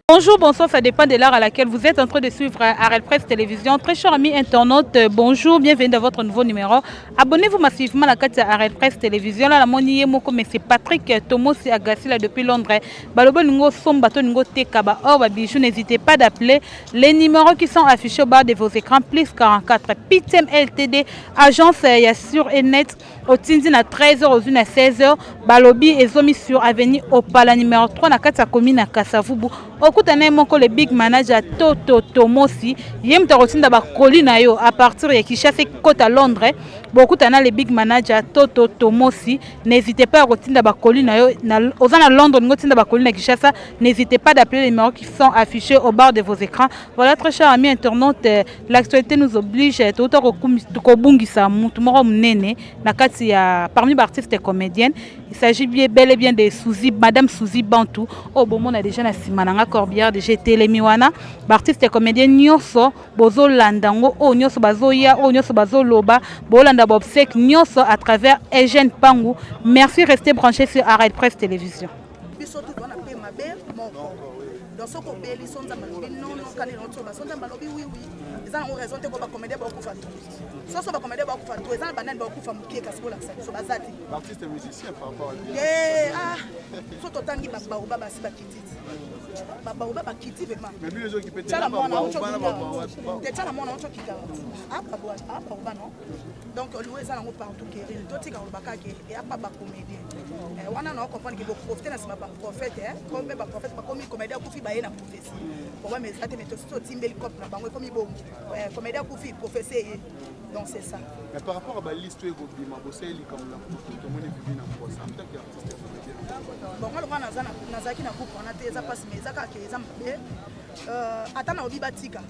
Bonjour, bonsoir, ça dépend de l'heure à laquelle vous êtes en train de suivre Arel Presse Télévision. Très chers amis internautes, bonjour, bienvenue dans votre nouveau numéro. Abonnez-vous massivement à la carte Arel Presse Télévision. Là, la monier moko, mais c'est Patrick Tomosi Agassi là depuis Londres. Balobo Ningo Sombato Ningo Tekaba Or Babijou, n'hésitez pas d'appeler les numéros qui sont affichés au bas de vos écrans. Plus 44 PTM LTD, agence Yassur et Net. Au Tindi à 13h, aux 1 à 16h. Balobi et Zomi sur avenue Opala numéro 3 na kati ya commune à Kasavubu. Okutana moko le big manager Toto Tomosi yem tarotinda ba kolina yo à partir de Kinshasa côte à Londres. Beaucoup tana le big manager Toto Tomosi, n'hésitez pas à rotinda ba kolina yo aux à Londres ngotinda ba kolina Kinshasa, n'hésitez pas d'appeler les numéros qui sont affichés au bas de vos écrans. Voilà très chers amis internautes, l'actualité nous oblige tout ko bungisa mutu moko munene na kati ya parmi les artistes et comédiennes. Il s'agit bel et bien de Suzy, Madame Suzy Bantou. Oh bon, on a déjà na Simananga Corbière de GT Lemiwana. Artiste et comédien Nyoso, Bozo Landango, Oh Nyoso Bazoya, Oh Nyoso Bazo Loba, Bolanda Bobsek, Nyoso à travers Eugène Pangou. Merci, restez branchés sur Arel Presse Télévision. Donc ce qu'on paye les sons d'amalobi non quand ils ont trouvé sons d'amalobi oui ils ont raison de quoi comédie beaucoup faire tout ça ça va comédie beaucoup faire tout ils ont banane beaucoup faire mukie parce que là ça va zati l'artiste est musicien par rapport à lui so totangi baba oba basi bakiti baba oba bakiti vraiment mais lui les autres qui peut tala mona ocho te tala mona ocho kita apa oba non donc loué ça nango partout kéri doti ka obaka ke et apa ba comédien wana na comprendre que beaucoup profiter na sima ba prophète comme ba prophète ba comme comédien kufi ba na prophétie pour moi mais ça te met tout timbe hélicoptère na bango comme bon comédien kufi prophétie donc c'est ça mais par rapport à l'histoire de ma bosseli comme la tout le monde est venu en France en tant qu'artiste comédien bon moi le roi nazaki na groupe on a des passe mais zaka ke ezambe atana obi batika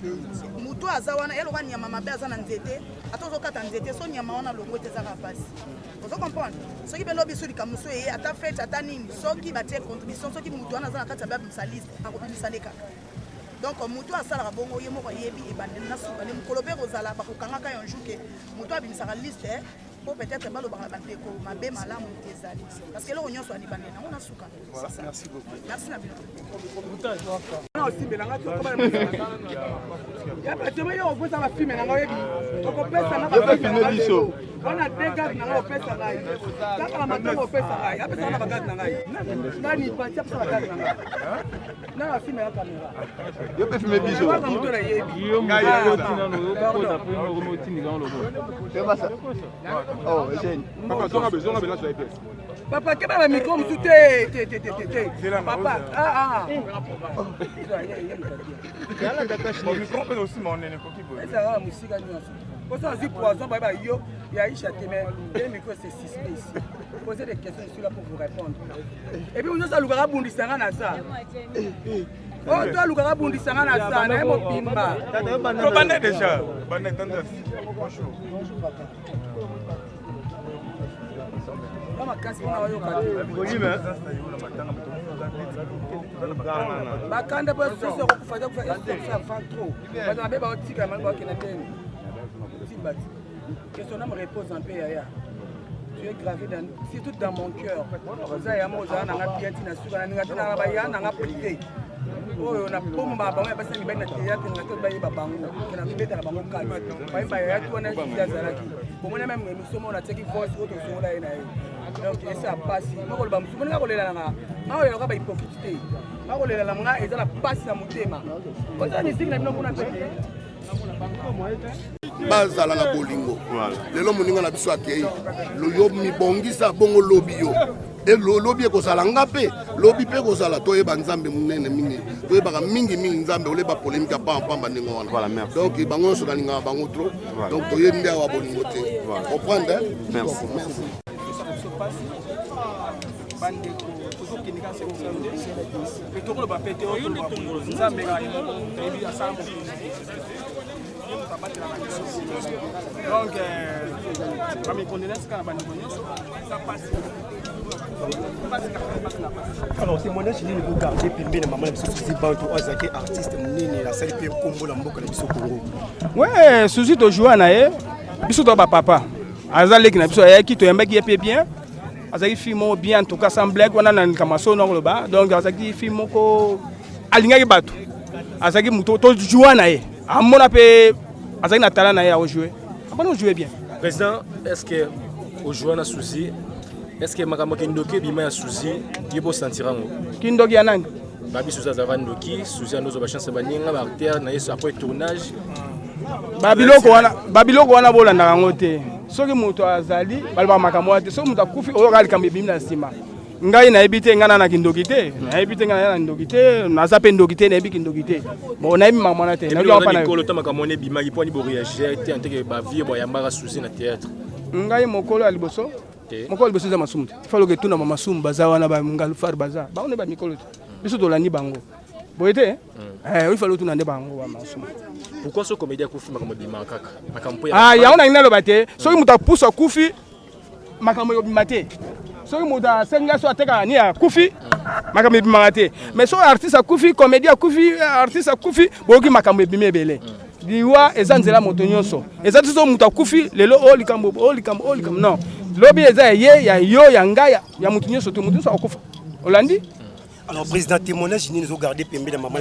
mutu azawana yelo wa nyama mabe azana nzete atozo kata nzete so nyama wana longo te zaka passe vous comprenez soki be lobi suri kamuso ye ata fête ata nini soki batie contribution soki mutu wana azana kata ba msaliste akobimisa kaka donc mutu asala bongo ye moko yebi e bandeli na suka le mukolobe rozala ba kokanga ka un jour que mutu abimisa liste pour peut-être balo ba bandeko mabe malamu tezali parce que le onyo so ani bandena on a suka merci beaucoup merci na bien papa que ba micro mutu te papa yala dakashi micro peut aussi mon nene ko kibo ça va musika nyonso pour ça aussi poison ba yo ya isha teme le micro c'est suspect ici poser des questions je suis là pour vous répondre et puis on ça lukara bundisanga na ça oh toi lukara bundisanga na ça na mo bimba to bande déjà bande tendance bonjour bakanda po sisi kokufanya kufanya trop bana babe ba otika manga bakena tena tibati question na me repose un peu ya tu es gravé dans surtout dans mon cœur ça ya mo za na ngapiati na suka na ngatina ba ya na ngaprivé oyo na pomba bango ya basi ngibana théâtre na to ba yeba bango kena mbeta na bango kalma ba yeba ya tu na ya zaraki pomona même nous sommes on a teki voice auto sola ina donc ça passe moko ba musumoni ka kolela nga ayo ka ba hypocrite ka kolela la nga eza la passe na motema oza ni singa bino mona pete bazala na bolingo lelo moninga na biso akei yo mibongisa bongo lobi yo e lobi ekozala nga mpe lobi mpe kozala toyeba nzambe monene mingi toyebaka mingimingi nzambe oleba polémique apamba ndenge wana donc bango nyonso nalingaka bango trop donc toyebi nde awa bolingo te comprendre merci bandeko tozokendika sekosande etokolo bapete oyo nzambe toyebi asala donc bamikondenasi kaka na bandeko nyonso eza pasi Alors, témoignage, il nous garder puis bien maman Souzi Bantou Azaki artiste munene la salle pe Kombo la mboka na biso Congo. Ouais, Souzi to jouer na ye. Biso to papa. Azali ki na biso ya ki to yamba ki pe bien. Azaki film bien en tout cas sans blague wana na kamaso na lo ba. Donc azaki film ko alinga ki bato. Azaki muto to jouer na ye. Amona pe azaki na talent na ye a jouer. Abana jouer bien. Président, est-ce que au joueur na Souzi est-ce que makambo kindoki bima ya Souzi kibo sentirango kindoki ya nani babi Souzi azava ndoki Souzi anozo ba chance baninga ba acteur na yeso après tournage babiloko wana bolanda yango te soki moto azali baloba makambo te soki moto akufi oyoka likambo ebimi na nsima ngai nayebi te ngai na kindoki te nayebi te ngai na ndoki te naza mpe ndoki te nayebi kindoki te bon nayebi makambo wana te mikolo ta makambo wana ebimaki mpo ani boreagir te anteke bavie boyambaka Souzi na théâtre ngai mokolo ya liboso mokolo liboso eza masumu te ifaloke tuna bamasumu baza wana bangalufar baza bango nde bamikolo te biso tolandi bango boye te ifaloke tuna nde bango bamasumu. Pourquoi ce comédien akufi makambo ebima kaka makambo yango nangi naloba te soki moto apusu akufi makambo ebima te soki moto asenga so atekaka ni akufi makambo ebimaka te mais soki artiste akufi comédien akufi artiste akufi boyoki makambo ebimi ebele liwa eza nzela moto nyonso eza ti so moto akufi lelo o likambo non lobi eza ye ya yo ya ngaya ya mutu nyonso te mutu nyonso akufa olandi. Alors président témoignage ni nous garder pembe de maman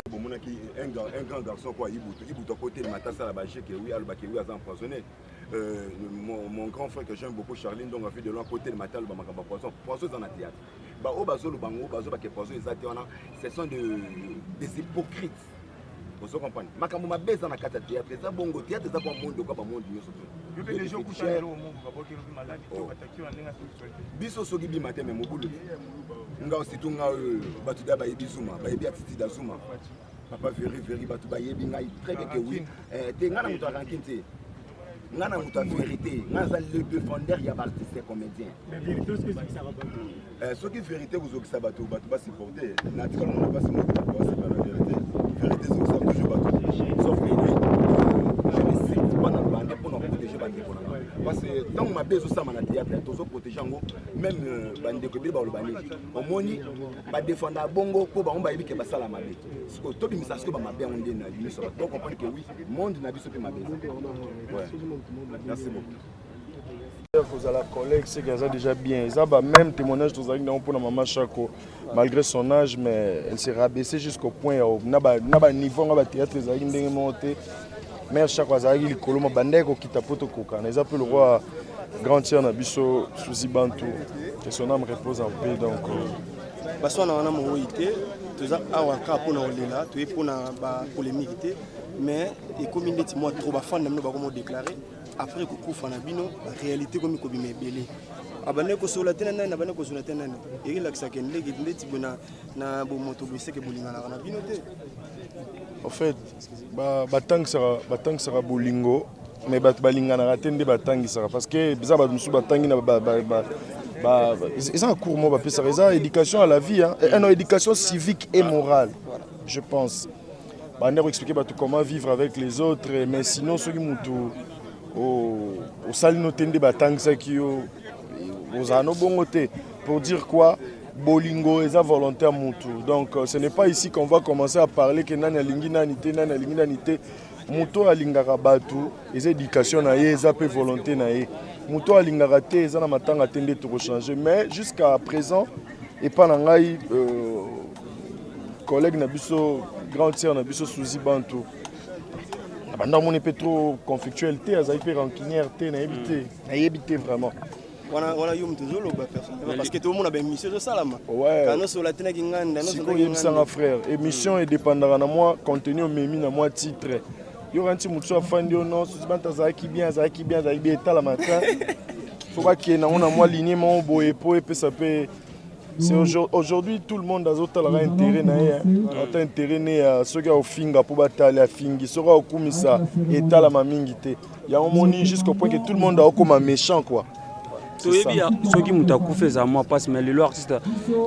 un grand garçon quoi Ibuto côté de Matassa la Baché que oui Alba qui oui a empoisonné mon grand frère que j'aime beaucoup Charline donc a fait de l'autre côté de Matal ba makamba poisson dans la théâtre ba o bazo lo bango bazo ba que poisson exactement ce sont des hypocrites. Vous comprenez? Makambo mabeza na kata théâtre ça bongo théâtre ça kwa monde kwa ba monde nyonso to pe les gens coucher au monde ba boki lo malade to batakiwa ndinga biso soki bi matin mais mobulu nga aussi nga batu da ba yebizuma ba yebi attitude da zuma papa veri batu ba yebi ngai très bien que oui te ngana muto ranking te ngana muto vérité ngana le défendeur ya artiste comédien mais vérité ce que ça va soki vérité vous okisa batu ba supporter na tikolo na ba simo ba c'est pas la vérité vérité c'est ça toujours bateau sauf que je ne sais pas dans le bandé pour nous protéger bandé parce que tant ma besoin ça m'a théâtre toujours protéger ngo même bandé ko ba olobani au moni ba défendre bongo pour ba on ba yebi ke ba sala mabe ce que to bimisa ce que ba mabe on dit na biso donc comprendre que oui monde na biso pe mabe ouais merci beaucoup. Vous la collègue, c'est qu'elle a déjà bien. Ça va même témoignage de Zagna pour la maman Chako, malgré son âge, mais elle s'est rabaissée jusqu'au point où n'a pas niveau, n'a pas théâtre, Zagna n'est monté. Mais Chako Zagna il coloma bandeko qui tapote coca. Les appelle le roi grand tiers Nabiso Souzi Bantou. Que son âme repose en paix donc. Parce qu'on a un moment où il était, tout ça a un cas pour nous là, tout est pour la polémique mais et comme il dit moi trop fan de nous pas comment déclarer. Après que kufa na bino réalité comme ko bimé belé abane ko sola tena na bane ko sola tena et il aksa ken legi ndeti bona na bo moto bo seke bolinga na bino te en fait batang sera bolingo mais balinga na ratende batangi sera parce que bizarre ba musu batangi na ils ont un cours mot ba pesa ça éducation à la vie hein une éducation civique et morale je pense ba expliquer comment vivre avec les autres mais sinon ceux qui mutu au salino tende batang ça qui aux anneaux bongoté pour dire quoi bolingo et sa volonté mutu donc ce n'est pas ici qu'on va commencer à parler que nana lingi nanité mutu alingaka batu et éducation na ye za pe volonté na ye mutu alingaka te za na matanga tende to changer mais jusqu'à présent et pas na ngai collègue na biso grand tiers na biso Souzi Bantou Dans mon épée trop conflictuel, rancunière, évité vraiment. On a eu toujours le personne. Parce que tout le monde a une mission de ça là. Ouais. Quand nous sommes là, nous frère. Émission est dépendant de moi, contenu au mémi dans moi titre. Il y aura un petit mouton fan de non, c'est qui bien, la matin. Faut pas qu'il y ait un mois ligné, mon boy, et ça peut. Aujourd'hui, tout le monde a intérêt à intérêt à ceux qui ont finga pour batailler à fingi, ceux qui ont commis ça et à la mamingité. Il y a un moment jusqu'au point que tout le monde a comme un méchant quoi. Ceux qui m'ont fait ça moi passe mais les artistes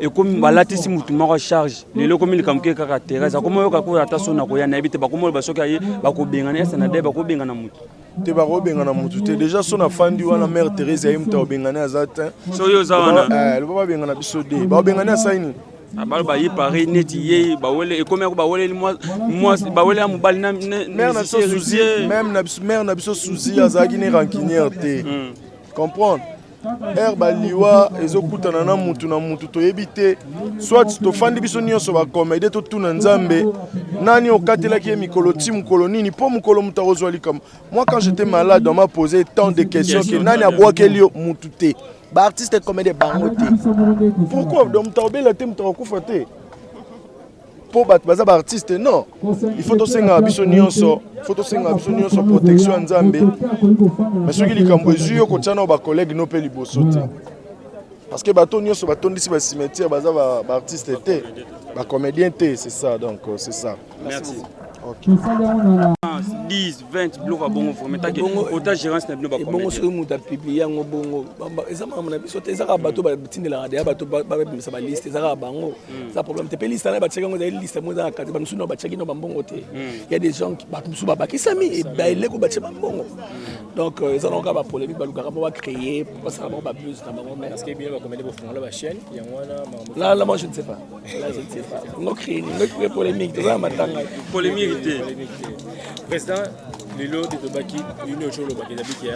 et comme balatisi mutu moko charge les comme il comme caractère ça comme yo ka ko ata sona ko ya na bité ba comme ba soka ye ba ko bengana ça na de ba ko bengana mutu te bakobengana mutu te déjà so na fandi wana mère Thérèse ayi mutu obengana azatin soyo zawana le papa bengana biso de bakobengana saini abalo ba yi pareil neti ye bawele ekomeko bawele moi bawele amubali na mère na biso souci même na biso mère na biso souci azaki ne rancunière te comprendre baliwa ezokutana na mutu toyebi te soit tofandi biso nyonso bakomede totuna nzambe nani okatelaki ye mikolo ti mokolo nini mpo mokolo mutu akozwa likama. Moi quand j'étais malade on m'a posé tant de questions que nani abwakeli yo mutu te baartiste comédien bango te. Pourquoi donc mutu obela te mutu akufa te po bato baza baartiste non, il faut tosenga biso nyonso protection ya nzambe mais soki likambo ezwi yo kotia na bacollègue no mpe liboso te parce que bato nyonso batondisi bacimetière baza baartiste te bacomédien te, c'est ça donc c'est ça. Merci. Ok. 10, 20 blocs à bongo faut mettre autant gérance na bino ba comédien. Bongo so muta publier ngo bongo. Ezama mona biso te ezaka bato ba tindela radio bato ba bimisa ba liste ezaka bango. Ça problème te pe liste na ba tsheka ngo liste mo za kati ba nsuno ba tsheki no ba bongo te. Il y a des gens qui ba nsuba ba kisami et ba ele ko ba tsheba bongo. Donc ezana nga ba polémique ba lukaka ba créer pour ça ba buzz na bango mais parce que bien ba comédien ba fond la chaîne il y a là moi je ne sais pas. Là je ne sais pas. On crée une polémique ça matanga. Polémique. Président, le lot de Tobaki, une autre chose, qui a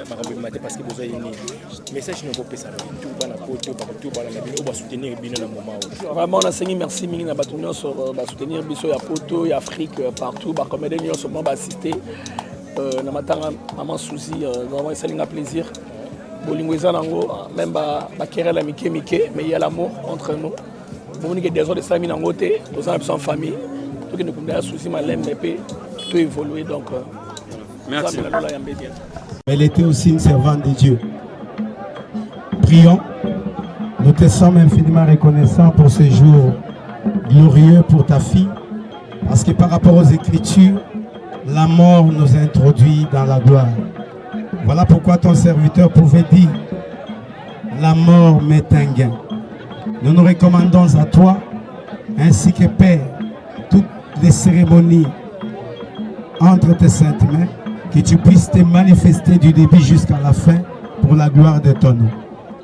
parce que vous avez une message ne peut pas tout dans la côte, tout dans la ville, on va soutenir bien le moment. Vraiment, on a saigné merci mille na batunyo sur soutenir biso ya poto ya Afrique partout, ba comédien ñoo seulement ba assister na matanga maman Suzy vraiment c'est un plaisir. Bolingo ezanango même ba querelle amitié mais il y a l'amour entre nous. Bon, il y a des gens de 5000 en côté, nous sommes en famille. Donc nous pouvons souci malem mais tout évoluer donc merci. Elle était aussi une servante de Dieu. Prions. Nous te sommes infiniment reconnaissants pour ce jour glorieux pour ta fille parce que par rapport aux Écritures, la mort nous introduit dans la gloire. Voilà pourquoi ton serviteur pouvait dire la mort m'est un gain. Nous nous recommandons à toi ainsi que Père toutes les cérémonies entre tes saintes mains, que tu puisses te manifester du début jusqu'à la fin pour la gloire de ton nom.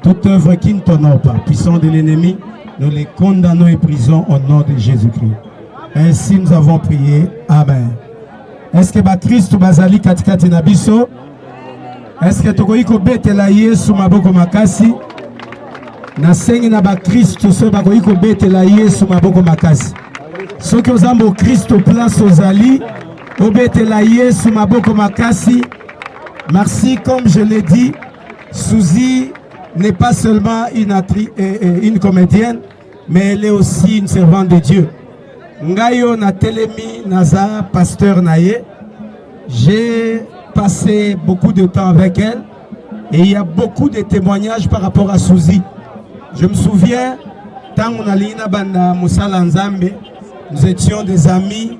Toute œuvre qui ne t'honore pas, puissant de l'ennemi, nous les condamnons et prisons au nom de Jésus-Christ. Ainsi nous avons prié. Amen. Est-ce que Christ ou Bazali katikati na biso? Est-ce que tokoiko bete la Yesu maboko makasi? Na sengi na Christ so bakoiko bete la Yesu maboko makasi. Ceux qui ont au Christ place aux alliés, obétela Yesu maboko makasi. Merci, comme je l'ai dit, Suzy n'est pas seulement une comédienne, mais elle est aussi une servante de Dieu. Ngayo na telemi naza pasteur naye. J'ai passé beaucoup de temps avec elle et il y a beaucoup de témoignages par rapport à Suzy. Je me souviens, tant on a l'ina banda Musala Nzambe, nous étions des amis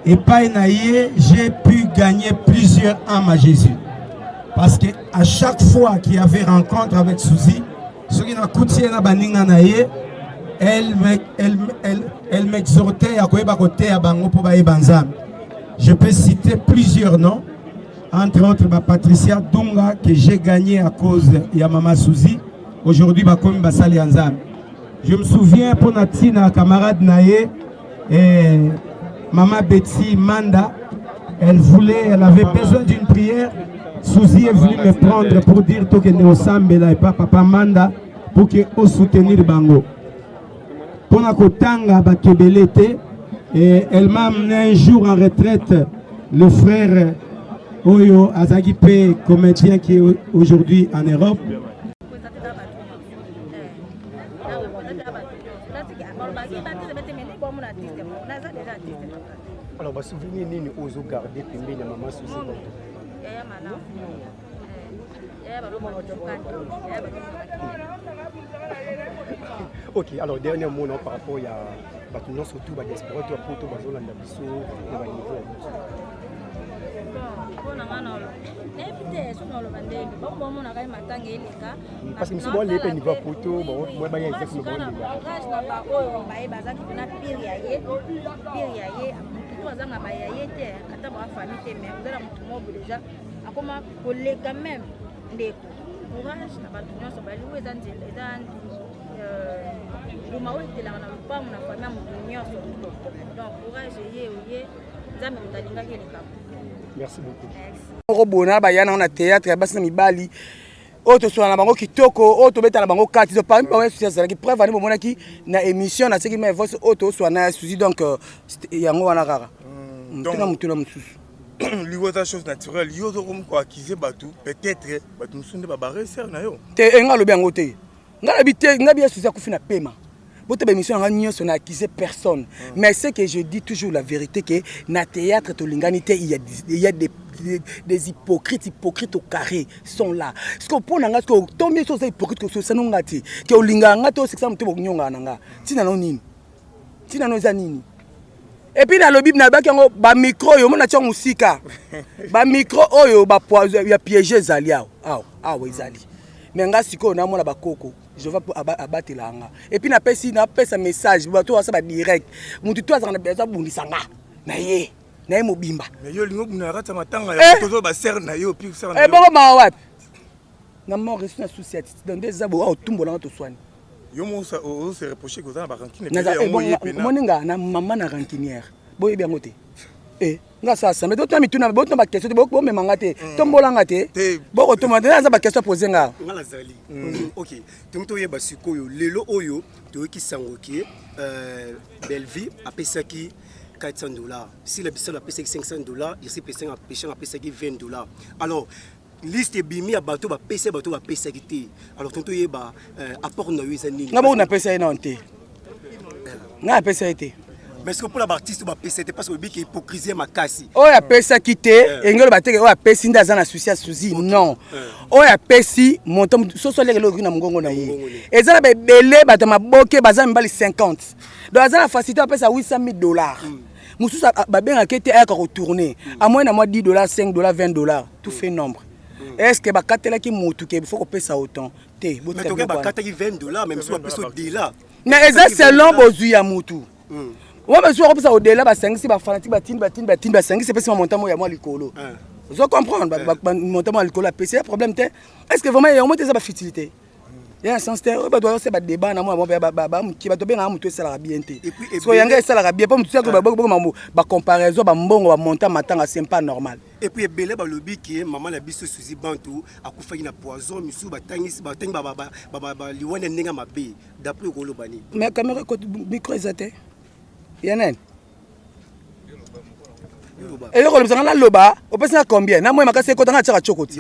et par Naye, j'ai pu gagner plusieurs âmes à Jésus. Parce qu'à chaque fois qu'il y avait rencontre avec Suzy, elle m'exhortait à côté à Bango pour Banzam. Je peux citer plusieurs noms, entre autres Patricia Dunga que j'ai gagné à cause de Yamama Suzy. Aujourd'hui, Bakomi Basali Anzam. Je me souviens pour Natina, camarade Naye, et Maman Betty Manda, elle avait besoin d'une prière. Suzy est venue me prendre pour dire que nous sommes et pas Papa Manda pour que nous soutenir Bango. Pour la Kotanga, et elle m'a amené un jour en retraite le frère Oyo Azagipe, comédien qui est aujourd'hui en Europe. Alors, bah, souvenir nini ozo garder pembeni na maman Suzy. Ok, alors dernier mot par rapport à tout surtout à diaspora to poto bazona na biso na ba niveau. Parce que nous sommes les niveau poto, moi ba exactement bon. moto azanga bayaye te ata ba famille te mais ozala moto moko déjà akoma kolega même ndeko courage na bato nyonso baliwo eza nzela eza luma oyo etelaka na lopango na famille ya moto nyonso donc courage eye oye nzambe moto alingaki elekamo. Merci beaucoup. Robona bayana na théâtre ya basi na mibali oto so na bango kitoko oto beta na bango kati so parmi ba susi ça qui preuve ani bomona ki na émission na seki mais voice oto so na susi donc yango wana kaka tena mutuna mususu liwota chose naturelle yo to comme quoi accuser batu peut-être batu musunde ba baresser na yo te nga lobi yango te nga habité nga bien susi akufi na pema bote ba émission nga nyonso na accuser personne mais c'est que je dis toujours la vérité que na théâtre to linganité il y a des hypocrites au carré sont là ce qu'on pona nga ko tomber sur ces hypocrites ko so nonga ti ke olinga nga to 600 mutu nyonga nanga tina no nini tina no za nini et puis na lobby na ba kango ba micro yo mona tia musika ba micro oyo ba poison ya piéger zali awo ezali mais nga siko na mona ba koko je vais abattre la nga et puis na pesa message ba to ça ba direct mutu to azana besoin bundisa nga na ye na mobimba mais yo lingo kuna rata matanga ya tozo ba ser na yo puis ser na yo bon ma wapi na mo reçu na société dans des abo au tumbola na to soigner yo mo ça o se reprocher que ça ba rancune moninga na maman na rancunière boye bien ngote nga sasa mais d'autres mituna d'autres ba question bo memanga te tombola nga te bo ko tomande na ba question poser nga ngala zali OK tumto yeba sikoyo lelo oyo to ki sangoki Belleville apesaki $400. Si la personne a payé $500, il s'est payé un péché, a payé $20. Alors, liste bimi à bateau va payer bateau va payer sécurité. Alors tonto yeba apport na yuzani. Nga ba na pesa ina onte. Nga pesa ite. Mais est-ce que pour l'artiste va payer c'était parce que bi qui hypocrisie makasi. Oh ya pesa kité engelo bateke oh ya pesa nda za na souci souci non. Oh ya pesi montant so les lelo na mongongo na ye. Ezala ba belé bata maboke baza mbali 50. Donc azala facilité à pesa $800,000. Mususu babenga kete aya ka retourner à moins na moi $10, $5, $20 tout fait nombre. Est-ce que bakatela ki mutu ke faut ko pesa autant te mais to ke bakataki $20 même si ba pesa au-delà. Mais eza selon bozu ya mutu. Ouais mais soit pesa au-delà ba 5 si ba fanatique ba tin ba 5 c'est pesa montant mo ya moi likolo. Vous comprendre montant mo likolo pesa problème te. Est-ce que vraiment il y a au moins des futilité? Il y a un sens ba doit c'est ba débat na moi ba ki ba to benga mutu ça la bien te. So yanga ça la bien pas mutu ça ko ba comparaison ba mbongo ba montant matanga c'est pas normal. Et puis belé ba lobby qui maman la biso suzi bantu akufaki na poison misu ba tangisi ba tang ba liwane ndinga mabe d'après ko lobani. Mais caméra ko micro ezate. Yanen. Et le rôle de loba, on peut savoir combien. Na moi makase ko tanga tshaka chokoti.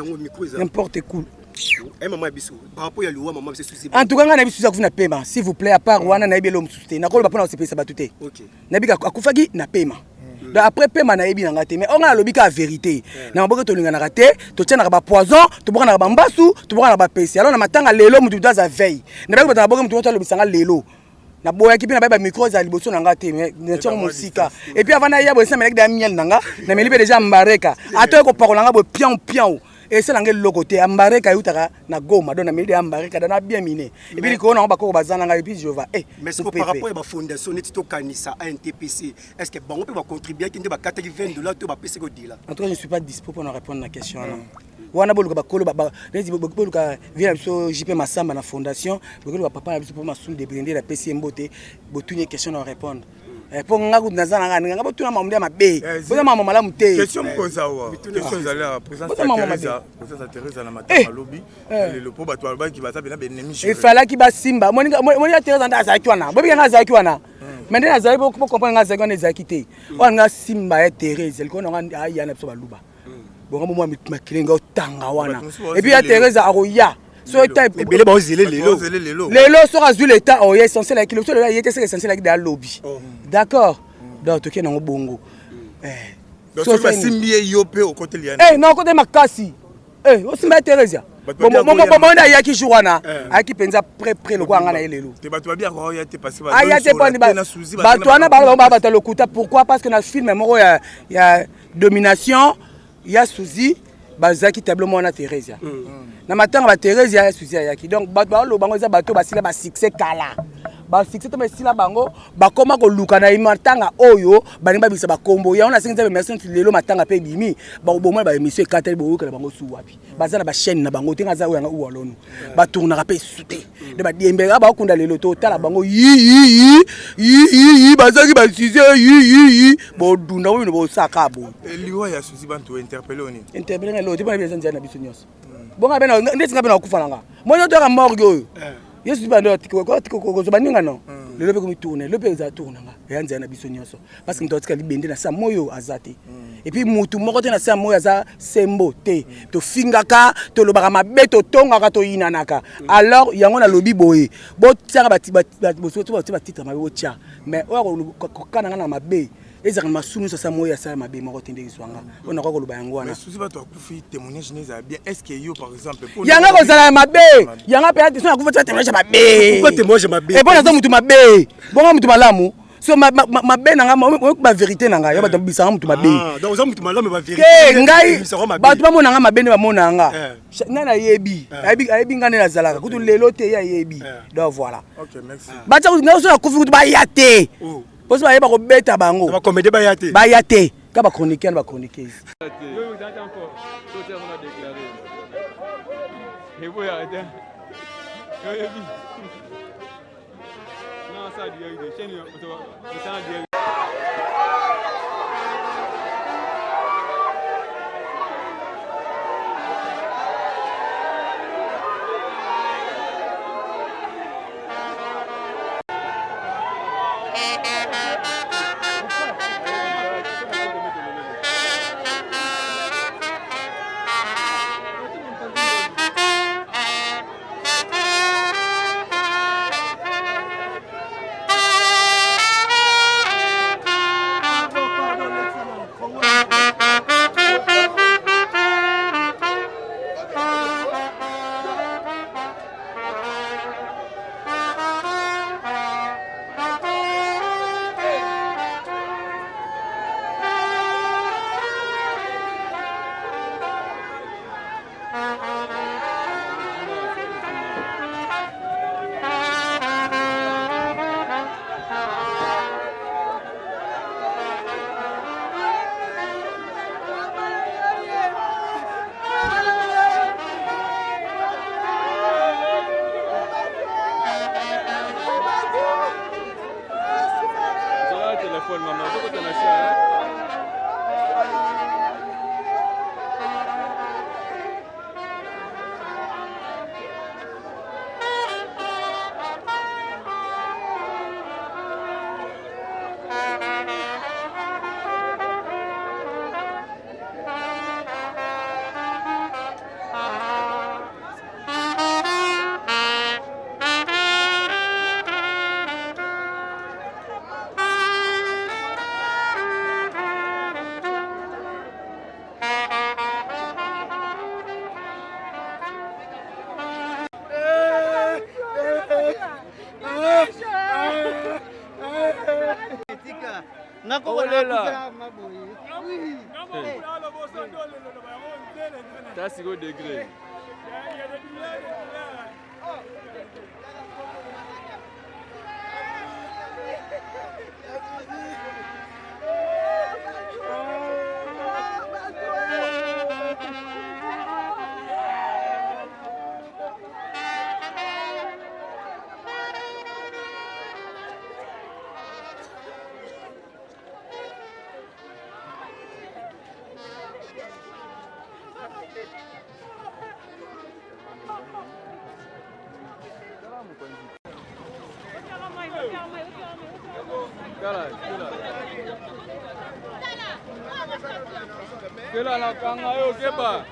N'importe quoi. Eh maman biso. Par rapport ya lowa maman biso susi. En tout cas na biso za na paiement, s'il vous plaît à part wana na yebelo msuste. Na ko ba pona se pesa batute. OK. Na bika akufaki na paiement. Donc après paiement na yebi na ngate mais on a lobika la vérité. Na mboka to linga na raté, to tshana ba poison, to boka na ba mbasu, to boka na ba pesi. Alors na matanga lelo mutu daza veille. Na bika na boka mutu to lobisanga lelo. Na boya ki na ba micro za liboso na ngate mais na tshongo musika. Et puis avant na ya bo ça melek da miel nanga, na melibe déjà mbareka. Ato ko pakola nga bo pian. Et c'est l'angle le côté ambareka yutaka na goma donc na meli ambareka na bien miné. Et puis ko na ba ko bazana nga et puis je va mais est-ce que par rapport à la fondation netito kanisa ANTPC est-ce que bango peut ba contribuer qui ba $40 to ba pese ko dila. En tout cas je ne suis pas dispo pour répondre à la question là. Wana boluka bakolo ba boluka via biso JP Masamba na fondation boluka papa na biso pour masul de blender la PC mbote botunye question na répondre. Pour nga ku nazana nga botuna mamudia mabe. Boza mama malamu te. Question ko zawa. Question zali à présence Teresa na matama lobby. Le po bato alba ki basa bena benemi. Il fallait ki ba simba. Moni Teresa nda azaki wana. Bobi nga azaki wana. Maintenant azaki bo comprendre nga azaki wana azaki te. Wana simba ya Teresa liko na aya na biso baluba. Bongo moi makilenga otanga wana. Et puis ya Teresa aroya. So eta belé ba ozele lelo. Lelo so azuli l'état o essentiel avec le so le était essentiel avec dans lobby. D'accord. Donc toke na bongo. Donc so simbi yope au côté liana. Non côté makasi. O simba Teresa. Bon na ya ki jouana. Aki penza près le kwa ngana lelo. Te bato ba bien ko ya te passer ba. Aya te poni ba. Bato ana ba bato lokuta pourquoi parce que na film moko ya domination ya Suzy bazaki tableau na Teresa. Na matanga ba Teresa ya Suzy yaki donc bato ba lo bango za bato basila ba succès kala. ba succès to mesila bango ba koma ko luka na imatanga oyo bani ba bisa ba kombo ya ona sinza merci lelo matanga pe bimi ba bomoi ba émission ekateli bo kala bango su wapi bazana ba chaîne na bango tenga za oyanga uwalono ba tourna pe sute de ba diembe ba kunda lelo to tala bango yi bazaki ba succès yi bo dunda oyo bo saka bo liwa ya susi bantu interpeller oni interpeller lo tiba bien nzana biso nyos bonga bena ndetsinga bena kufananga moyo to ka morgue oyo yesu bando tiko zo baninga no lelo pe ko mi tourner le pe za tourner nga ya nzana biso nyos parce que ntotika libende na sa moyo azate et puis mutu moko te na sa moyo aza sembo te to fingaka to lobaka mabeto tongaka to yinanaka alors yango na lobi boye bo tiaka ba titre mabe bo tia mais o ko kana na mabe ezaka masunu sa moyo ya sa mabe moko tende kiswanga ona ko loba yango wana susi bato akufi témoignage neza bien est-ce que yo par exemple yanga ko sala mabe yanga pe ati sona kufa témoignage mabe pourquoi témoignage mabe et bona za mutu mabe bonga mutu malamu so mabe nanga ba vérité nanga yo bato bisanga mutu mabe donc za mutu malamu ba vérité ngai bato ba monanga mabe ne ba monanga nana yebi ayebi ngane na zalaka kutu lelo te ya yebi donc voilà OK merci bacha ngo so kufi kutu ba yate parce que ba ko beta bango ba comédie ba yate ka ba chroniqueur ba chroniqueuse yo vous êtes encore tout ça on a déclaré et vous arrêtez yo non ça dit yo chaîne yo ça dit T'as 6 degrés. Kela na kanga yo keba.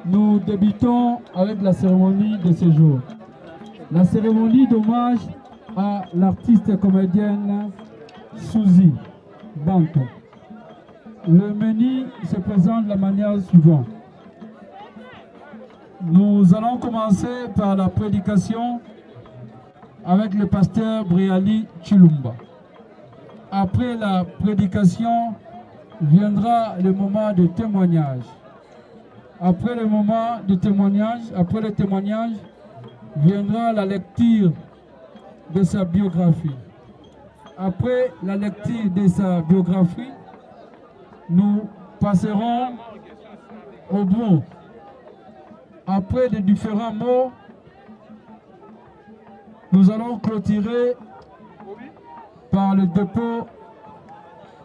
Nous débutons avec la cérémonie de ce jour. La cérémonie d'hommage à l'artiste comédienne Suzy Banto. Le menu se présente de la manière suivante. Nous allons commencer par la prédication avec le pasteur Briali Chilumba. Après la prédication viendra le moment de témoignage. Après le moment de témoignage, après le témoignage, viendra la lecture de sa biographie. Après la lecture de sa biographie, nous passerons au mot. Après les différents mots, nous allons clôturer par le dépôt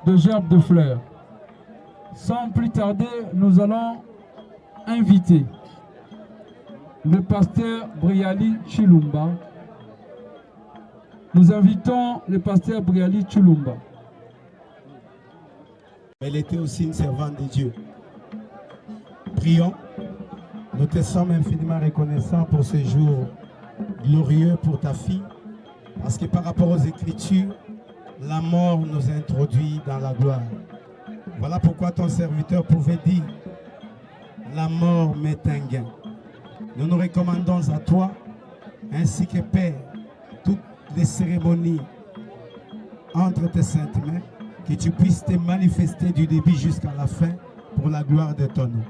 de gerbes de fleurs. Sans plus tarder, nous allons inviter le pasteur Briali Chilumba. Nous invitons le pasteur Briali Chilumba. Elle était aussi une servante de Dieu. Prions. Nous te sommes infiniment reconnaissants pour ce jour glorieux pour ta fille. Parce que par rapport aux Écritures, la mort nous introduit dans la gloire. Voilà pourquoi ton serviteur pouvait dire, la mort m'est un gain. Nous nous recommandons à toi, ainsi que Père, toutes les cérémonies entre tes saintes mains, que tu puisses te manifester du début jusqu'à la fin pour la gloire de ton nom.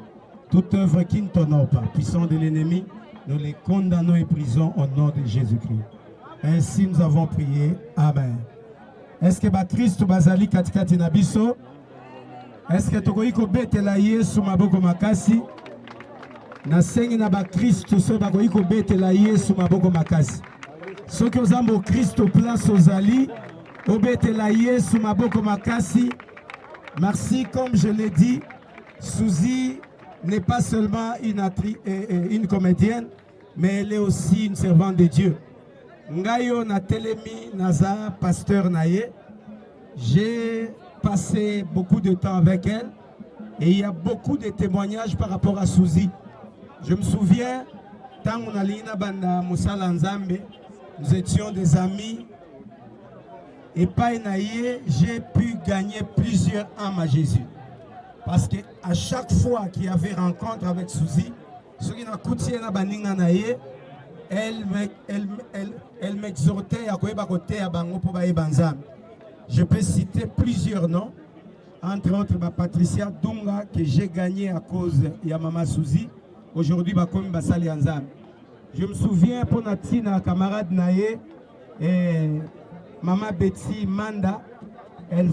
Toute œuvre qui ne t'honore pas, puissant de l'ennemi, nous les condamnons et prisons au nom de Jésus-Christ. Ainsi nous avons prié. Amen. Est-ce que Christ bazali katikati na biso? Est-ce que tokoiko betela Yesu maboko makasi? Na sengi na Christ so bakoiko betela Yesu maboko makasi. Soki ozambo Christ place ozali, obetela Yesu maboko makasi. Merci, comme je l'ai dit, Suzy n'est pas seulement une comédienne, mais elle est aussi une servante de Dieu. Ngayo na telemi naza pasteur naye. J'ai passé beaucoup de temps avec elle et il y a beaucoup de témoignages par rapport à Suzy. Je me souviens, tant on a l'ina banda Moussala Nzambe, nous étions des amis et par naye, j'ai pu gagner plusieurs âmes à Jésus. Parce qu'à chaque fois qu'il y avait rencontre avec Suzy, elle m'exhortait à côté à Bango pour Banzam. Je peux citer plusieurs noms, entre autres Patricia Dunga, que j'ai gagné à cause de Mama Suzy. Aujourd'hui, Bakomi Basali Anzam. Je me souviens pour Natina, camarade Naye, et Maman Betty Manda, elle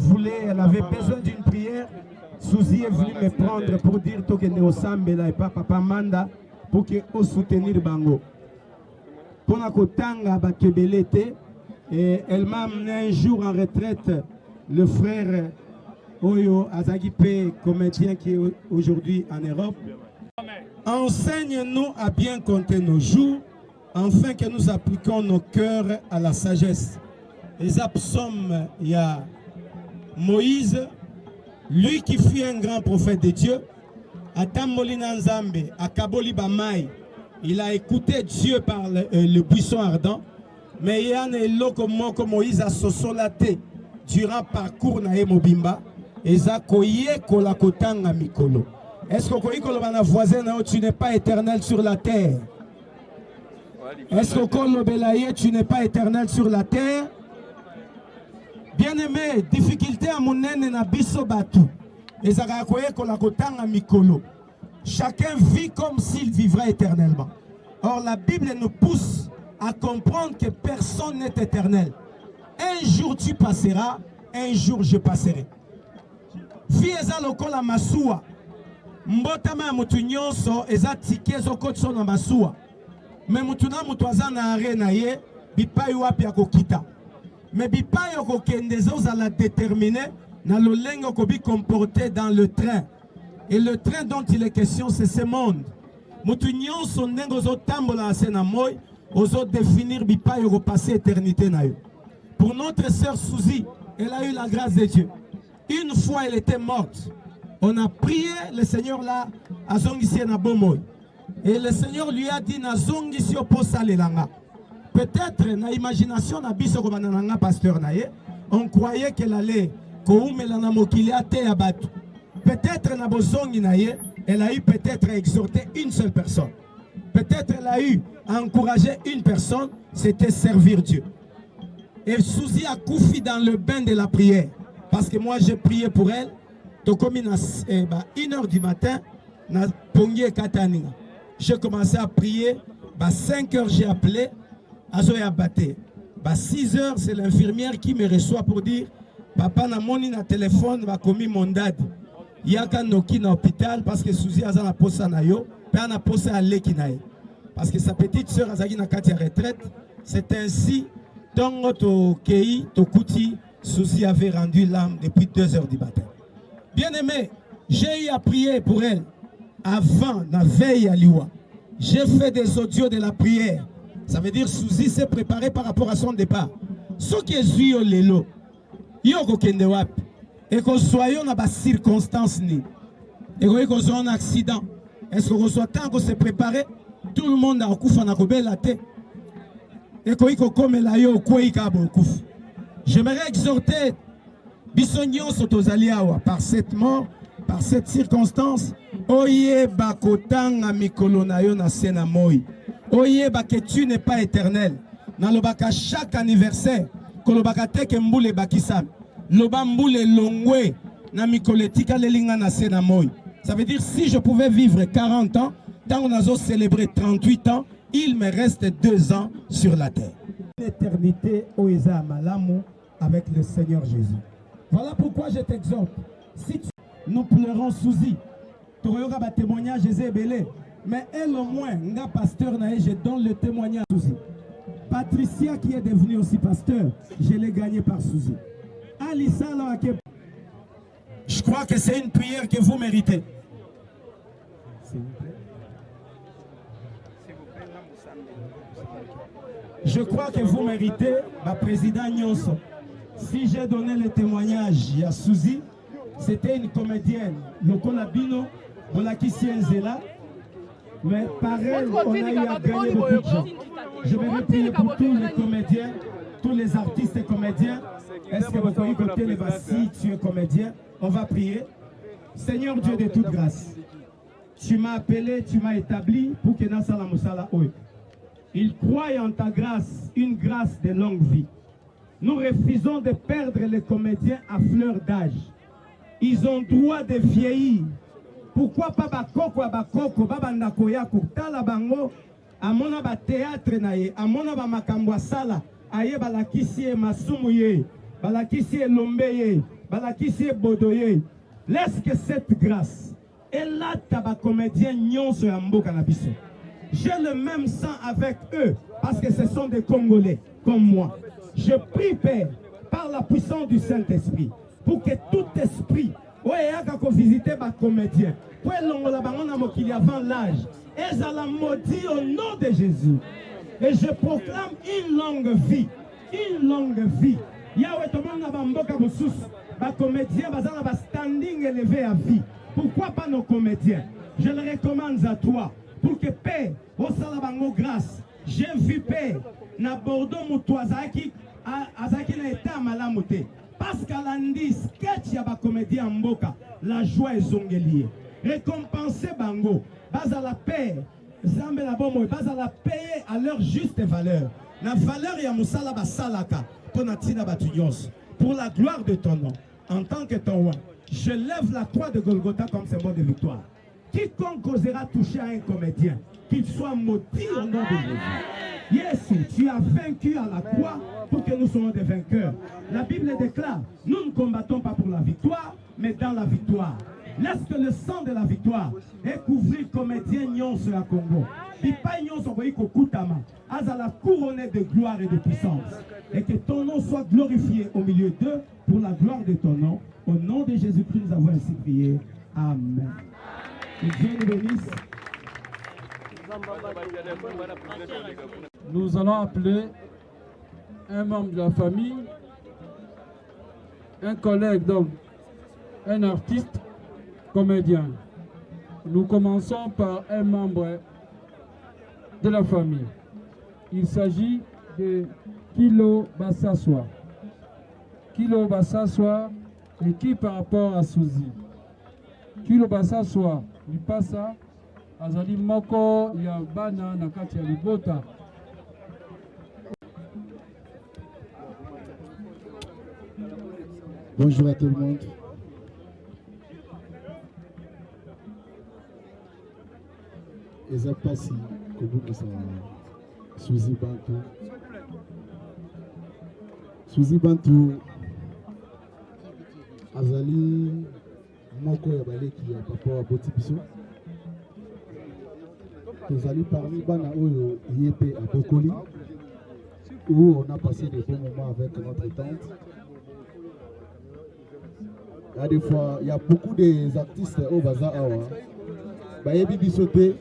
avait besoin d'une prière. Suzy est venu me prendre pour dire que Neosambela et pas Papa Manda pour que on soutenir Bango. Pour la Kotanga Bakebelete, et elle m'a amené un jour en retraite le frère Oyo Azagipe, comédien qui est aujourd'hui en Europe. Enseigne-nous à bien compter nos jours, afin que nous appliquions nos cœurs à la sagesse. Les psaumes, il y a Moïse, lui qui fut un grand prophète de Dieu, à Tamolina Nzambe, à Kaboli Bamaï, il a écouté Dieu par le buisson ardent, mais il y a un loco que Moïse a sosolaté durant parcours na Mobimba, et ça koye kolakotanga mikolo. Est-ce que le voisin tu n'es pas éternel sur la terre? Est-ce que tu n'es pas éternel sur la terre? Bien-aimé, difficulté à mon nene na biso batu. Chacun vit comme s'il vivrait éternellement. Or, la Bible nous pousse à comprendre que personne n'est éternel. Un jour tu passeras, un jour je passerai. Vie eza lokola masuwa. Mbotama ya mutu nyonso eza tike zokotso na masuwa. Me mutu na mutu aza na arena ye, bipai wapi akokita. Mais bipai okokende zozala déterminé na lolenge okobi comporté dans le train. Et le train dont il est question, c'est ce monde. Mutu nyonso ndenge ozotambola ase na moy, ozo définir bipai okopasser éternité na yo. Pour notre sœur Suzy, elle a eu la grâce de Dieu. Une fois elle était morte, on a prié, le Seigneur là, à Zongisi na Bomoy. Et le Seigneur lui a dit, na Zongisi oposa lelanga. Peut-être, na imagination, na biso kobananga pasteur naye, on croyait qu'elle allait, koumela na mokiliate ya batu. Peut-être, na bozongi naye, elle a eu peut-être à exhorter une seule personne. Peut-être, elle a eu à encourager une personne, c'était servir Dieu. Et Suzy a couffé dans le bain de la prière. Parce que moi, j'ai prié pour elle. Tokomi na 1h du matin, na Pongie Katani. J'ai commencé à prier. 5h, j'ai appelé. Azoya Baté. 6h, c'est l'infirmière qui me reçoit pour dire Papa na moni na téléphone, va commis mon dad. Yaka noki na hôpital parce que Suzy aza na posa na yo. Pe na posa aleki na ye. Parce que sa petite sœur azaki na kati ya retraite. C'est ainsi. Tongo to kei to kuti Suzy avait rendu l'âme depuis 2 heures du matin. Bien aimé, j'ai eu à prier pour elle avant la veille à Liwa. J'ai fait des audios de la prière. Ça veut dire Suzy s'est préparée par rapport à son départ. Ce qui est zuyo lelo, yoko kende wapi, et qu'on soit dans des circonstances ni, et qu'on soit un accident. Est-ce qu'on soit tant qu'on s'est préparé, tout le monde a un coup na kobel la tête, et qu'on comme la yo quoi ikabo kouf. J'aimerais exhorter Bissognon Sotozaliawa par cette mort, par cette circonstance. Oye bakotanga mikolo na yo na sena moi. Oye ba que tu n'es pas éternel. Na lobaka chaque anniversaire, kolobaka teke mbule bakisam. Loba mbule longwe na mikolo tika lelinga na sena moi. Ça veut dire si je pouvais vivre 40 ans, tant on a célébré 38 ans, il me reste 2 ans sur la terre. L'éternité oeza malamu avec le Seigneur Jésus. Voilà pourquoi je t'exhorte. Si nous pleurons Suzy, tu auras un témoignage Jésus, mais elle au moins, nga pasteur nae, je donne le témoignage à Suzy. Patricia qui est devenue aussi pasteur, je l'ai gagné par Suzy. Alissa, je crois que c'est une prière que vous méritez. Je crois que vous méritez, ma président Nyonso. Si j'ai donné le témoignage à Suzy, c'était une comédienne. Lokola Bino, Bolakisi Nzela. Mais par elle, on a eu à gagner beaucoup de gens. Je vais prier pour tous les comédiens, tous les artistes et comédiens. Est-ce que vous pouvez écouter les si tu es comédien? On va prier. Seigneur Dieu de toute grâce, tu m'as appelé, tu m'as établi pour que Nasala Moussala Oye. Il croit en ta grâce, une grâce de longue vie. Nous refusons de perdre les comédiens à fleur d'âge. Ils ont droit de vieillir. Pourquoi pas bakoko à bakoko, babandakoya kurtala bango, amona ba théâtre naye, amona ba makambo sala, aye balakisi e masumuye, balakisi e lombeye, balakisi e bodoye. Laisse que cette grâce, et là taba comédien nyonso ya mboka na biso. J'ai le même sang avec eux, parce que ce sont des Congolais, comme moi. Je prie, Père, par la puissance du Saint-Esprit, pour que tout esprit, visiter ma comédien, avant l'âge, et ça la maudit au nom de Jésus. Et je proclame une longue vie, une longue vie. Yahweh, tout le monde a comédien, standing élevé à vie. Pourquoi pas nos comédiens? Je le recommande à toi, pour que Père, au salabango grâce, j'ai vu Père, na Bordeaux Moutouazaki, Azaki na état malamoté. Parce qu'à lundi, sketch ya ba comédien mboka, la joie est zongelier. Récompenser bango, bas à la paix, zambe la bomo, bas à la payer à leur juste valeur. La valeur ya musala ba salaka, tonatina batunyos, pour la gloire de ton nom. En tant que ton roi, je lève la croix de Golgotha comme symbole de victoire. Quiconque osera toucher à un comédien, qu'il soit maudit au nom de Jésus. Yes, tu as vaincu à la croix pour que nous soyons des vainqueurs. La Bible déclare, nous ne combattons pas pour la victoire, mais dans la victoire. Laisse que le sang de la victoire ait couvert comédien Nyonso à Congo. Pipa Nyonso Kokutama, Azala couronné de gloire et de puissance. Et que ton nom soit glorifié au milieu d'eux pour la gloire de ton nom. Au nom de Jésus-Christ, nous avons ainsi prié. Amen. Que Dieu nous bénisse. Nous allons appeler un membre de la famille, un collègue, donc un artiste, comédien. Nous commençons par un membre de la famille. Il s'agit de Kilo Bassaswa. Kilo Bassaswa est qui par rapport à Suzy? Kilo Bassaswa, il passe à Azali Moko, ya bana na kati ya libota. Bonjour à tout le monde. Ezapasi kobukisa Suzy Bantu. Suzy Bantu azali moko ya baleki ya papa wa Botibiso. Tozali parmi bana oyo yépe à Bokoli, où on a passé des bons moments avec notre tante. Il y a des fois, il y a beaucoup des artistes au bazar awa. Bayebi bisoté,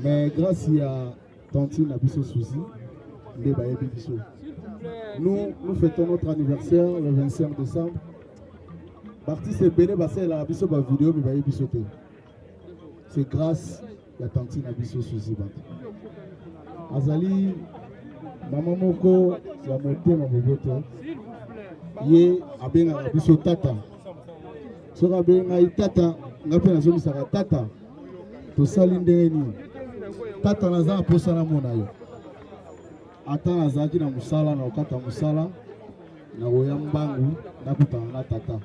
mais grâce à Tantine Abisso Souci, de Bayebi Bisso. Nous fêtons notre anniversaire le 25 décembre. L'artiste est béné parce qu'il a Abisso ba vidéo mais Bayebi bisoté. C'est grâce à Tantine Abisso Souci. Azali, maman moko, la montée ma boboto. Yé abenga Abisso tata. Sora benga tata, ngape na zomi sara tata. To salindeni. Tata naza posana mona yo. Ata nazaki na musala na okata musala na oya mbangu na kutana na tata.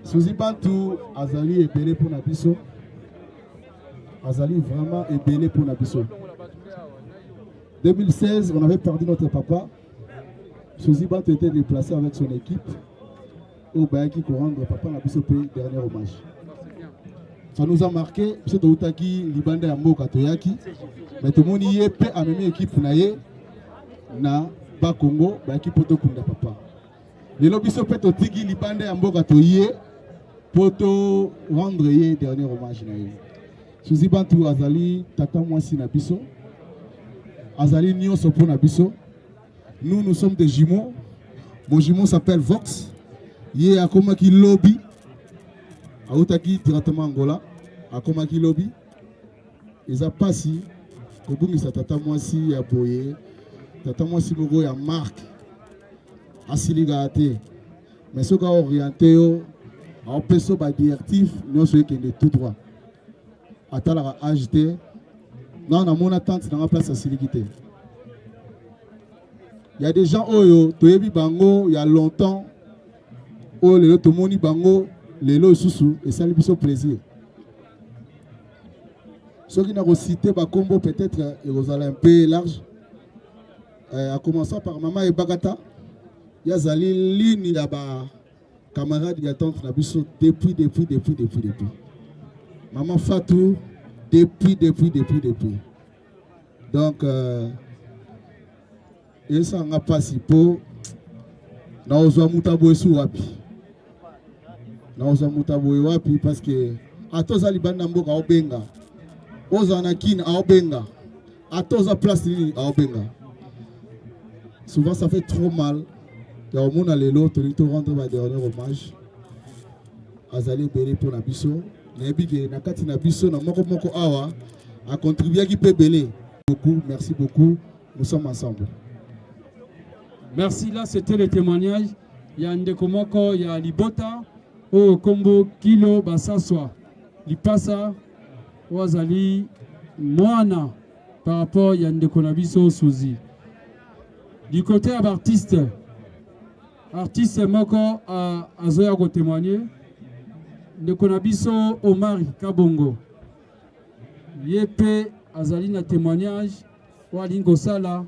Suzi Bantu azali ebele pour na biso. Azali vraiment ebele pour na biso. 2016, on avait perdu notre papa. Suzi Bantu était déplacé avec son équipe. Au Bayaki pour rendre papa na biso pays dernier hommage. Ça nous a marqué, c'est Outaki, Libanda Yamboka Toyaki. Mais tout le monde y est, peu à même équipe na Bas Congo, Bayaki Poto Kunda Papa. Les lobbies sont peut-être Tigi, Libanda Yamboka Toye, Poto rendre le dernier hommage. Suzi Bantu Azali, Tata Mwasi Nabiso, Azali Nyon Sopo Nabiso. Nous sommes des jumeaux. Mon jumeau s'appelle Vox. Yé Akomaki Lobby. Autaki directement Angola, Akomaki Lobby. Ils ont passé, Kobungi sa tata mwasi ya boye, tata mwasi mogo ya marque, asiliga ate. Mais ce qui orienté yo, en peso ba directif, nous sommes qui est tout droit. Atala a agité, non na mon attente dans la place asiligité. Il y a des gens oyo, toyebi bango, il y a longtemps, oh le tomoni bango. Les lots sous et ça lui fait plaisir. Ceux qui n'ont cité Bakombo peut-être un peu large. En commençant par Maman et Bagata, il y a Zali Lini là-bas, camarade qui attend Nabiso depuis. Maman Fatou, depuis. Donc, et ça n'a pas si peu. Nous avons Moutabo et Souapi. Nauza mutaboe wapi parce que atoza libanda mboka obenga oza na kin obenga atoza place ni obenga. Souvent ça fait trop mal. Ya omona lelo to rendre ma dernier hommage azali belé pour na biso na bige na kati na biso na moko awa a contribué qui peut belé beaucoup. Merci beaucoup, nous sommes ensemble. Merci, là c'était le témoignage. Il y a Ndeko Moko, il y a Libota. Au Combo Kilo Basaswa, Lipasa, Wazali, Moana, par rapport à Yande Konabiso Souzi. Du côté de l'artiste, artiste Moko a Zoya ko témoigner, de Konabiso Omar Kabongo. Yepe Azali na témoignage, Walingo Sala.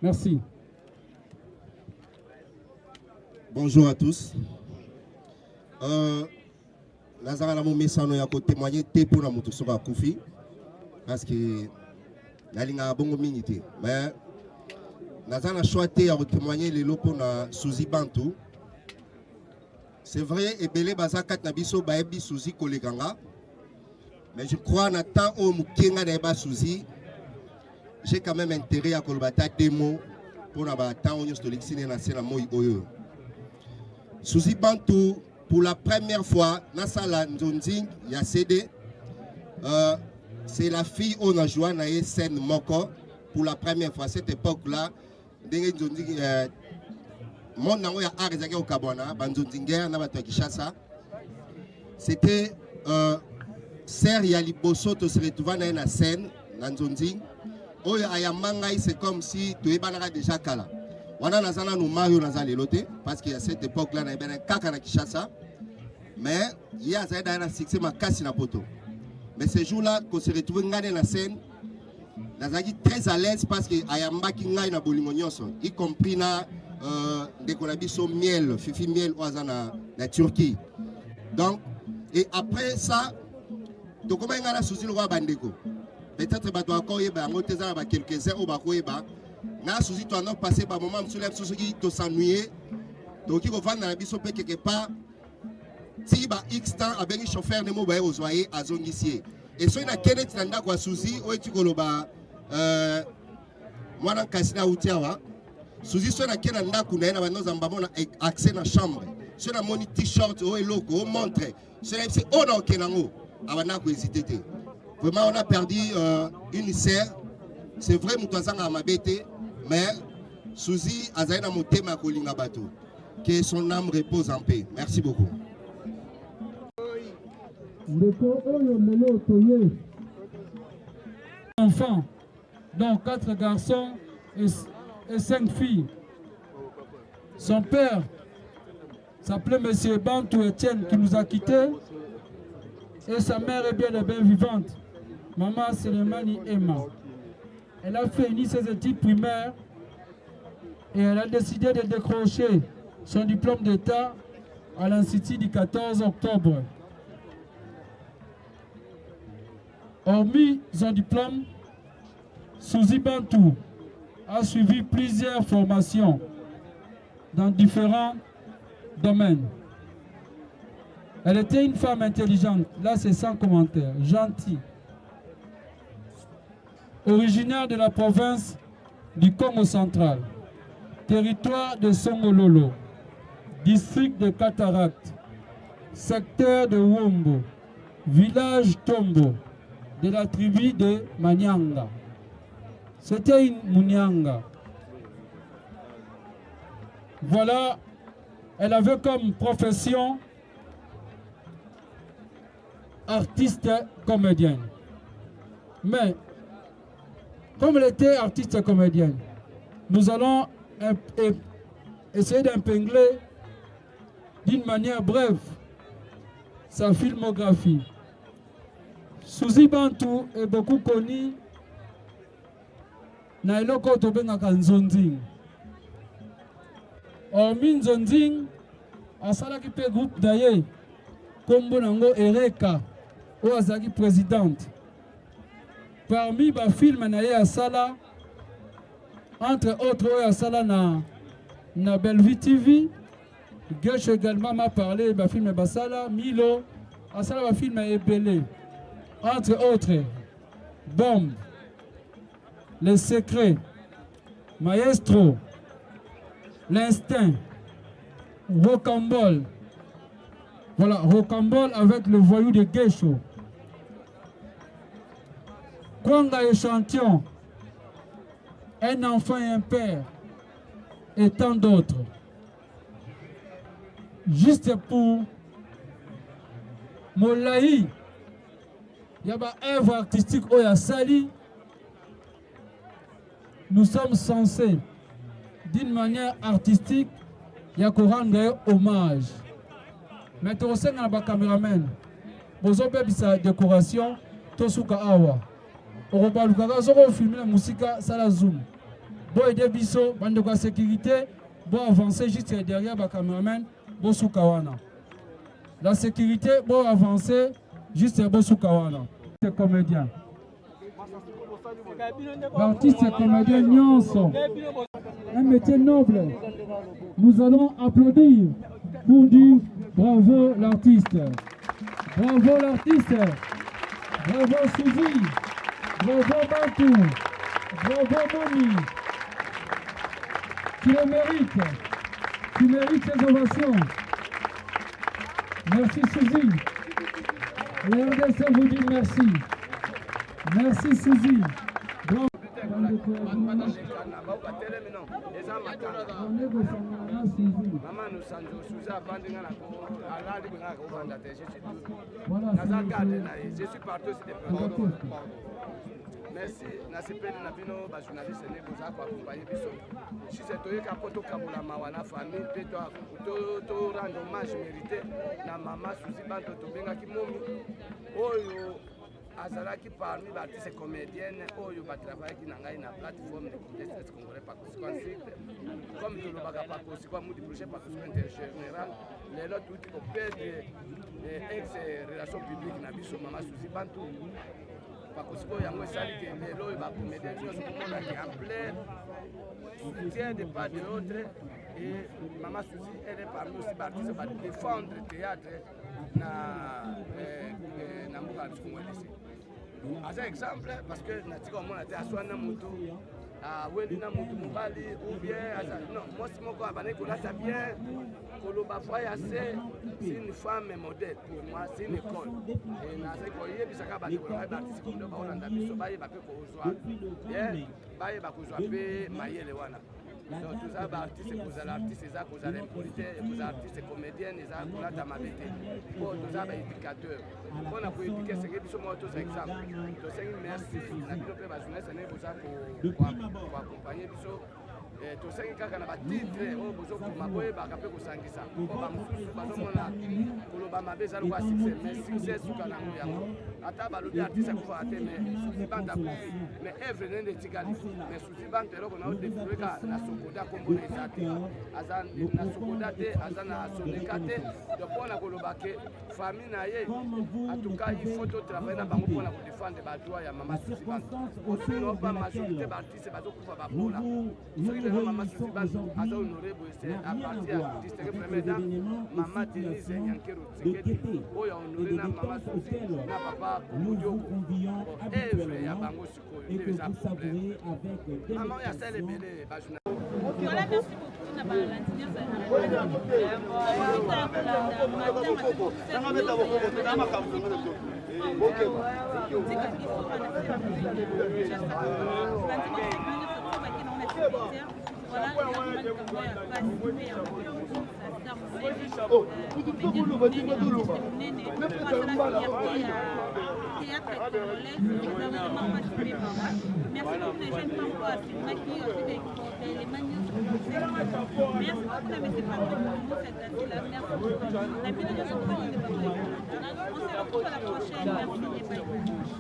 Merci. Bonjour à tous. Nazara na momesano ya ko témoigner te pour na mutu soka kufi parce que nalinga bongo mingi te mais nazana choité ya ko témoigner les locaux na Suzi Bantu. C'est vrai et belé bazaka na biso baebi Suzi koleganga mais je crois na temps au mukenga na ba Suzi j'ai quand même intérêt à kolbata démo pour na ba temps onyo stolixine na sena moi oyo Suzi Bantu. Pour la première fois, Nasala Nzonzing, il y a CD. C'est la fille où on a joué dans la scène Moko. Pour la première fois, à cette époque-là, c'était Serre Yaliboso, tu se retrouves dans la scène, dans Nzonzing. C'est comme si tu es déjà Kala. On a Mario Nazalelote parce qu'à cette époque-là, il y avait un caca à Kishasa. Mais il y a un succès ma casse na poto. Mais ce jour-là, qu'on se retrouve dans la scène, Nazaki très à l'aise parce que Ayamba qui n'a na bolingonyoso, y compris na des conabiso miel, fifi miel oazana na Turquie. Donc, et après ça, tu comment il y a la souci le roi Bandeko. Peut-être que tu as encore quelques heures au Bakoeba. Na souci tu as passé par moment sur les soucis qui te s'ennuyer. Donc il va dans biso pe quelque part si ba X temps avec chauffeur ne mo ba ozoyer azongisie. Et so ina kenet nda kwa Suzy o etikoloba mwana kasina utiawa Suzy so na kena nda kuna na banoza mbamona accès na chambre. So na moni t-shirt o eloko o montre. So na c'est on a kenango abana ko hésiter. Vraiment on a perdu une sœur. C'est vrai mutazanga amabete mais Suzy azaina motema kolinga bato. Que son âme repose en paix. Merci beaucoup. Enfants, donc 4 garçons et 5 filles. Son père s'appelait M. Bantou Etienne qui nous a quittés. Et sa mère est bien vivante. Maman Selemani Emma. Elle a fini ses études primaires et elle a décidé de décrocher son diplôme d'État à l'Institut du 14 octobre. Hormis son diplôme, Suzy Bantou a suivi plusieurs formations dans différents domaines. Elle était une femme intelligente, là c'est sans commentaire, gentille. Originaire de la province du Congo central, territoire de Songololo, district de Cataracte, secteur de Wombo, village Tombo, de la tribu de Manyanga. C'était une Munyanga. Voilà, elle avait comme profession artiste comédienne. Mais, comme elle était artiste comédienne, nous allons essayer d'épingler d'une manière brève sa filmographie. Suzy Bantou est beaucoup connue na eloko tobengaka Nzonzing. Hormis Nzonzing, asalaki pe groupe d'aye kombo nango Ereka oyo azalaki présidente. Parmi ba film na ye asala, entre autres oyo asala na Bellevue TV, Gesh également m'a parlé ba film basala, Milo asala ba film ebele. Entre autres, Bombe, Les Secrets, Maestro, L'Instinct, Rocambole. Voilà, Rocambole avec le voyou de Guécho. Kwanga Échantillon, Un enfant et un père, et tant d'autres. Juste pour Molaï, il y a une œuvre artistique où il y a Sali. Nous sommes censés, d'une manière artistique, il y a rendre hommage. Mais tu sais, il y a un caméraman. Vous avez sa décoration, Tosuka Awa. On va filmer la musique, ça la zoom. Bon, et des bisous, bande de sécurité, bon, avancer juste derrière le caméraman, bon, Soukawana. La sécurité, bon, avancer. Juste un beau soukawana. C'est comédien. L'artiste est comédien Nyonso. Un métier noble. Nous allons applaudir pour dire bravo l'artiste. Bravo l'artiste. Bravo Suzy. Bravo Bantou. Bravo Moni. Tu le mérites. Tu mérites ces ovations. Merci Suzy. Le RDC vous dit merci. Merci Suzy. Je suis partout sur des merci na sepeli na bino ba journaliste ne boza ko accompagner biso si c'est toyeka poto kabula mawana famille pe to rendre hommage mérité na mama Suzy Bantou tobengaki momi oyo azalaki parmi ba artistes comédiennes oyo ba travaillaki na ngai na plateforme de contest congolais par conséquent comme tout le baga pas aussi quoi mudi projet par conséquent général les autres tout au perdre ex relations publiques na biso mama Suzy Bantou parce que yango esali ke lelo bacomédien nyonso komona ke en plein soutien de part de l'autre Et Maman Suzy, elle est parmi aussi artistes qui défendre le théâtre dans Mouka Congolais. As un exemple, parce que Natika Omon a été à Swana Moutou, à Wendina Moutou Moubali, ou bien, non, moi c'est mon corps, c'est bien, Koloba Foya, c'est une femme modèle pour moi, c'est une école. Et dans cette école, il y a des artistes qui ont été donc tous les artistes, les artistes, les politiques, les artistes, comédiens, les artistes, les bon, tous les éducateurs. On a pu éduquer ce que nous sommes tous exemples. Donc merci, la jeunesse pour accompagner tous ceux qui ont un titre, Maman Suzy Bantou a honoré à partir du district premier dame Maman Denise Nyankero Tseketi oyo honoré na Maman Suzy na papa Modioko evre ya bango sikoyo nde eza problème maman ya sele belé bajuna. Voilà, merci beaucoup na balantinia merci.